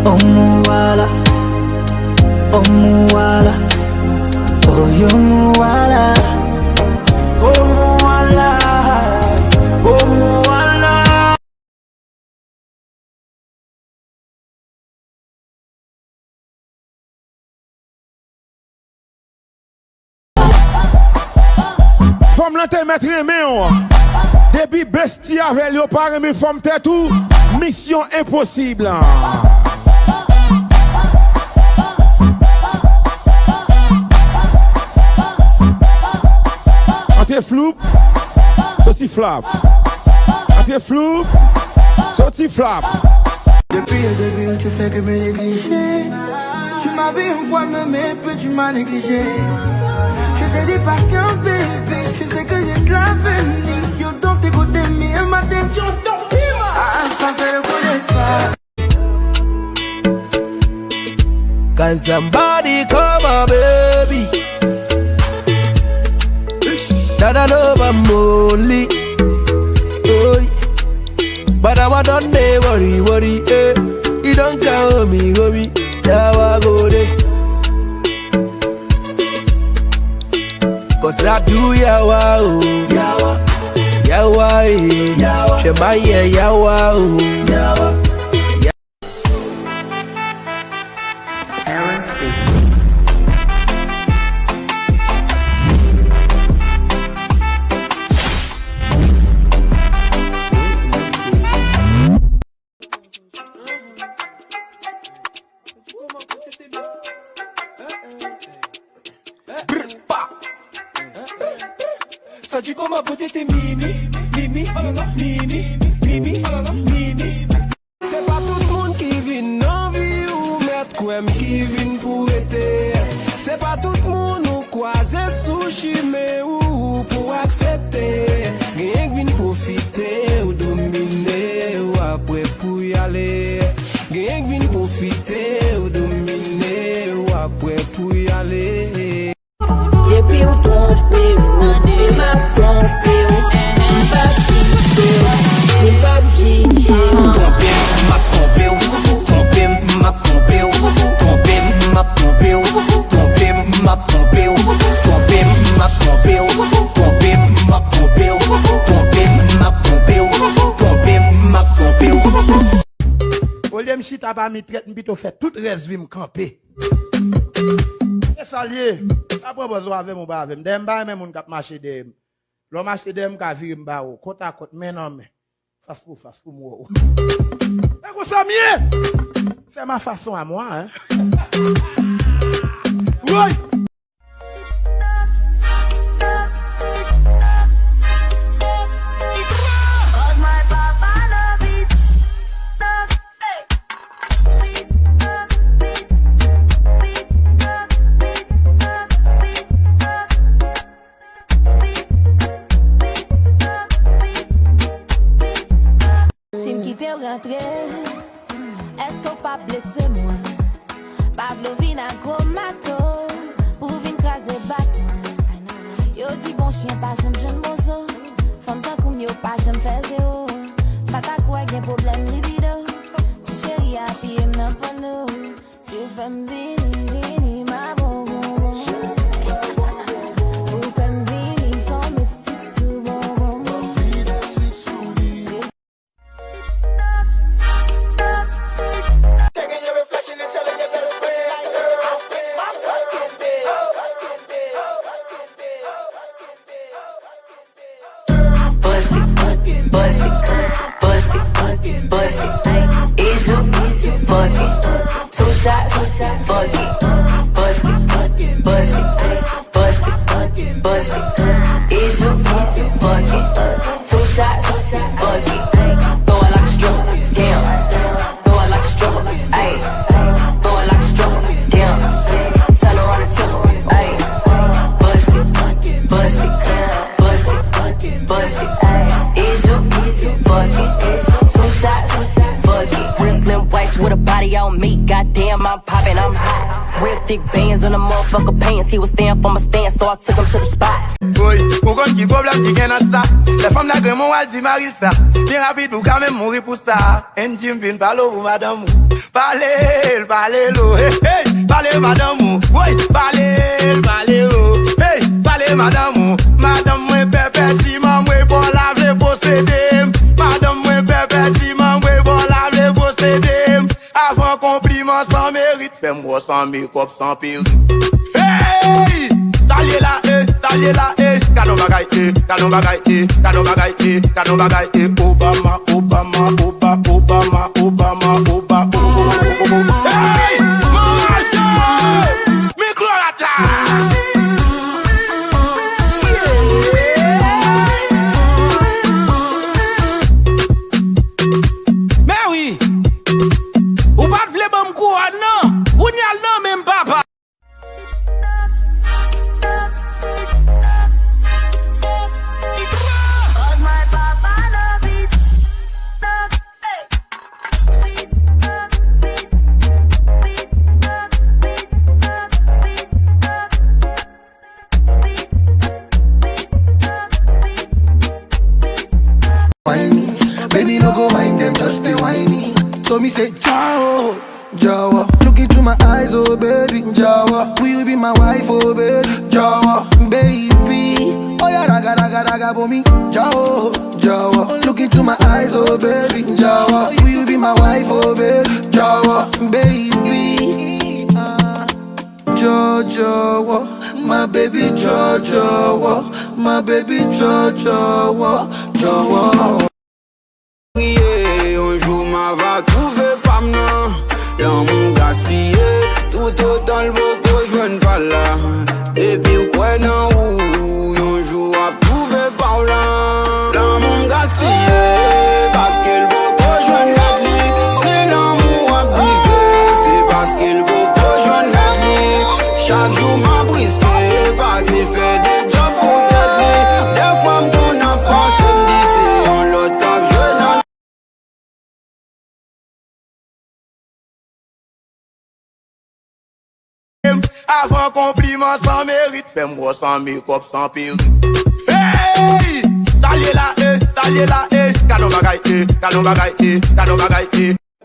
Omuwala, Omuwala, Oyomuwala, Omuwala, Omuwala. Femme l'antenne mettre main. Depuis bestia avec le parent mes femmes tête tout. Mission impossible. Ante flou, sorti flap. Ante flou, sorti flap. Depuis le début, tu fais que me négliger. Tu m'avais en quoi me mettre, puis tu m'as négligé. Je t'ai dit patient, bébé. Je sais que j'ai de l'avenir. Yo, donc t'es côté mieux, ma tête. Ah, ça c'est le coup d'espoir. Can somebody come on, baby? That I know I'm only. Oh, but I don't worry, eh. You don't call me, homie. Now I go there. Cause I do yawa, oh. Yawa, yawa, eh. Yawa, Shemaya, yawa, oh. Yawa. Ça dit comment beauté t'es mimi, mimi, mimi, mimi, mimi. C'est pas tout le monde qui vient en vie ou mettre quoi qui vient pour été. C'est pas tout le monde nous croiser sushi mais ou pour accepter. Rien qui vient profiter ou dominer ou après pour y aller. Rien qui vient profiter ou dominer ou après pour y aller. Et puis on trompe, on m'a trompé, on m'a piqué, on m'a piqué. Trompé, m'a trompé, trompé, m'a trompé, trompé, m'a trompé, trompé, m'a trompé, trompé, m'a trompé, trompé, m'a trompé, trompé, m'a trompé, trompé, m'a trompé. Au lieu de m'chita pas mi traite m'pito fait tout reste vie m'camper. Et salier, après besoin avec mon ba avec dem ba même mon k'ap marcher dem. L'on marcher dem ka vire m'ba ou côte à côte mais non mais face pour moi. Et vous ça mieux. C'est ma façon à moi hein. Oui. Est-ce qu'on pas blessé moi? Pablo vin à gros mato pour vin craser Batman. Yo dit bon chien pas j'aime jeune mozo. Femme tant comme yo pas j'aime faire zéro. Pas ta quoi gen problème libido. Si chérie a payé m'nan pano. Si ou femme vini ma bon. Ou femme vini faut mettre six sous bon. Thick bands in the motherfucker pants. He was stand for my stand, so I took him to the spot. Oui, pour qu'on qui problème qui gagne ça. Les femmes d'agrément, elle dit Marie ça. Bien rapide, ou quand même mourir pour ça. Un Jim vient parler pour madame. Parlez, l'eau, hey, hey, parlez, madame, oui, parlez, l'eau, hey, parlez, madame, moi, perpétuellement, moi, pour laver, posséder, madame, moi, perpétuellement, moi, pour laver, posséder, avant compliment sans mérite, fais-moi sans make-up, sans perruque, hey, saliez là, canon bagaille, Obama, hey, marche, micro-rata. Mais oui, ou pas de vle bon quoi, non, ou n'y a non même papa. Baby, no go mind them, just be whiny. So me say, Jawa, Jawa. Look into my eyes, oh baby, Jawa. Will you be my wife, oh baby, Jawa, baby. Oh yeah, raga, for me, Jawa, Jawa. Look into my eyes, oh baby, Jawa. Will you be my wife, oh baby, Jawa, baby. Jawa, my baby, Jawa, my baby, Jawa, Jawa. Un jour m'a va trouver pas m'nan, l'amour gaspillé, tout autant le beau que je ne pas là. Et puis ou quoi non ou, un jour à trouver pas là, l'amour gaspillé, parce qu'il beau que je ne l'ai, c'est l'amour à privé, c'est parce qu'il beau que je ne l'ai, chaque jour m'a brisqué, parti faire des jobs pour t'aider, des fois m'tourne en pensée, me dit c'est un lot of je n'en. Avant compliment sans mérite, fais-moi sans make-up, sans perruque. Hey, saliez là, canon bagaille.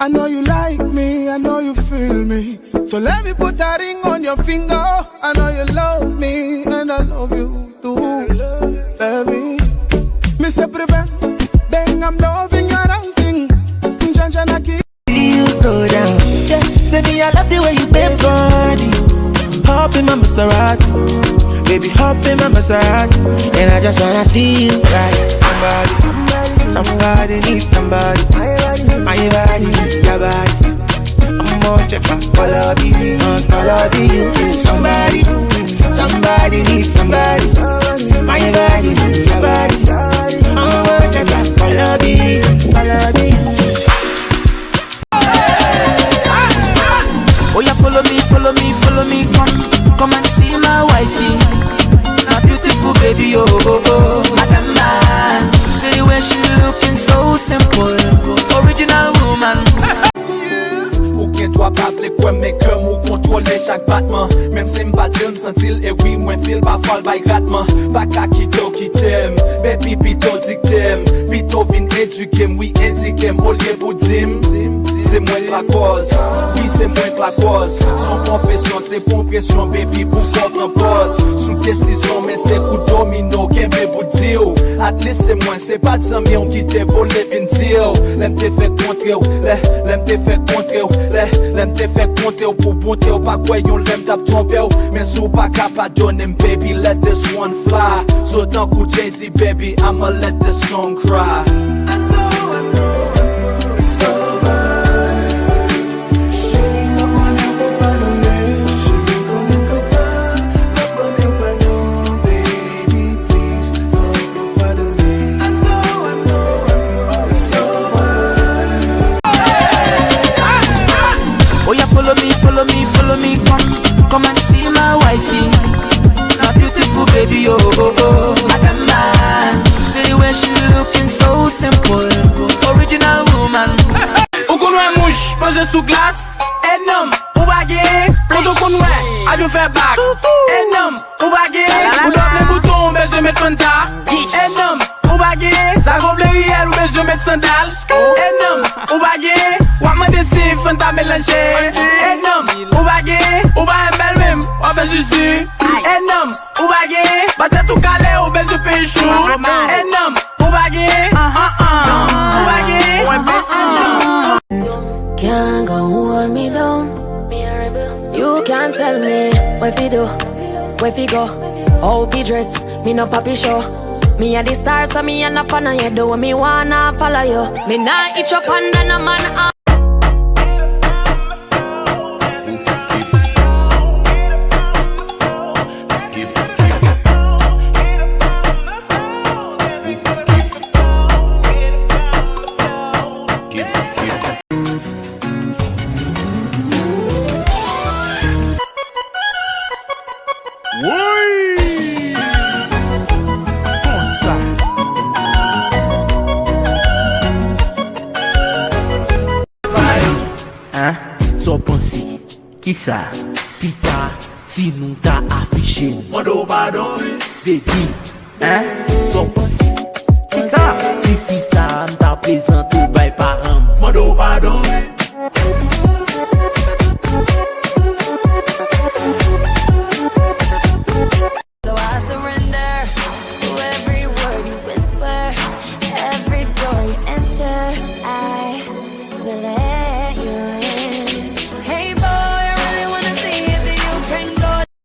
I know you like me, I know you feel me. So let me put a ring on your finger. I know you love me, and I love you too, baby. Me say prevent, bang, I'm loving your wrong thing. Janjanaki. You go down, yeah. Say me I love the way you bend body. Hop in my Maserati, baby, hop in my Maserati, and I just wanna see you right. Somebody needs somebody. My body, your body. I'm gonna check my color you. Somebody needs somebody. My body, your body. I'm gonna check my color you. Oh yeah, follow me, come and see my wifey. A beautiful baby, oh, Madam Man. See where she looking so simple, original woman. Aucun doit pas vle quoi, mais que mon contrôler chaque battement. Même si m'bati m'sentil, et oui, moi feel pas fall by grattement. Pas qu'à quitter qui t'aime, baby pito dit t'aime. Pito vin éduquer, oui indiquer, au lieu pour dim. C'est moi la cause, oui c'est moi la cause. Son confession c'est compression, baby pour qu'on en pose. Son décision mais c'est coup domino, qu'un pour dire. At least c'est moi, c'est pas de amis on qui t'est volé vin dire. L'aime te fait contrer, l'aime te fait contrer, l'aime te fait contrer pour bonter. Pas quoi yon l'aime tap tromper. Mais sous pas capable donner baby, let this one fly. So tant coup Jay-Z baby, I'ma let this song cry. Follow me, come and see my wifey. A beautiful baby, oh, Madam Man. See where she looking so simple, original woman. Ou konwe mouche, pose sous glace. Un homme, ou baguette. Ou konwe, a jou fè back. Un homme, ou baguette. Ou doble bouton, besoin mettre fanta. Un homme, ou baguette. Sa roble riel, ou besoin mettre sandal. Un homme, ou baguette. Ou amande agressif, on t'a mélangé. Un homme, ou bagué, ou ba un bel même, on fait Jésus. Un homme, ou bagué, bah t'as tout calé, ou ben je péchou. Un homme, ou bagué, ou bagué, Can't go hold me down. You can't tell me where fi do, where fi go, how fi dress. Me no papi show. Me a the star, so me a no fan of you. Do what me wanna follow you. Me nah itch up under no man. Hein? So pensé, qui ça? Pita, si nous t'a affiché. Modo pardon, baby. Hein? So pensé.